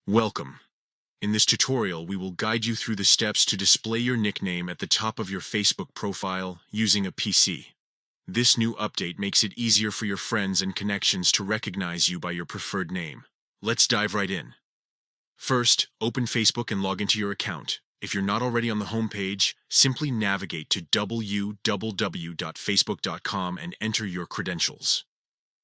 Welcome. In this tutorial, we will guide you through the steps to display your nickname at the top of your Facebook profile using a PC. This new update makes it easier for your friends and connections to recognize you by your preferred name. Let's dive right in. First, open Facebook and log into your account. If you're not already on the homepage, simply navigate to www.facebook.com and enter your credentials.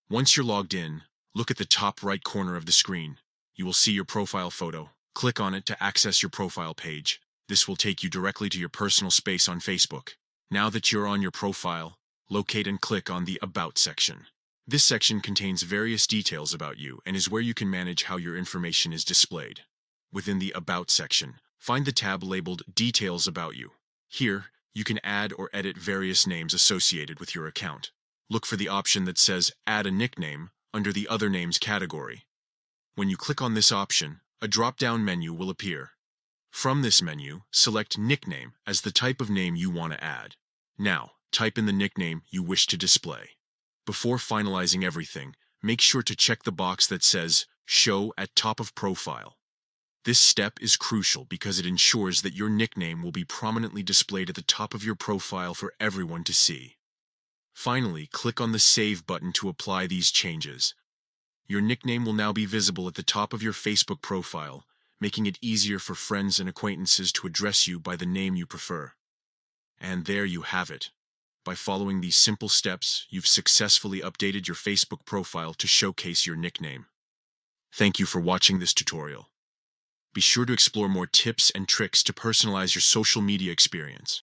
Once you're logged in, look at the top right corner of the screen. You will see your profile photo. Click on it to access your profile page. This will take you directly to your personal space on Facebook. Now that you're on your profile, locate and click on the About section. This section contains various details about you and is where you can manage how your information is displayed. Within the About section, find the tab labeled Details About You. Here, you can add or edit various names associated with your account. Look for the option that says Add a Nickname under the Other Names category. When you click on this option, a drop-down menu will appear. From this menu, select Nickname as the type of name you want to add. Now, type in the nickname you wish to display. Before finalizing everything, make sure to check the box that says Show at Top of Profile. This step is crucial because it ensures that your nickname will be prominently displayed at the top of your profile for everyone to see. Finally, click on the Save button to apply these changes. Your nickname will now be visible at the top of your Facebook profile, making it easier for friends and acquaintances to address you by the name you prefer. And there you have it. By following these simple steps, you've successfully updated your Facebook profile to showcase your nickname. Thank you for watching this tutorial. Be sure to explore more tips and tricks to personalize your social media experience.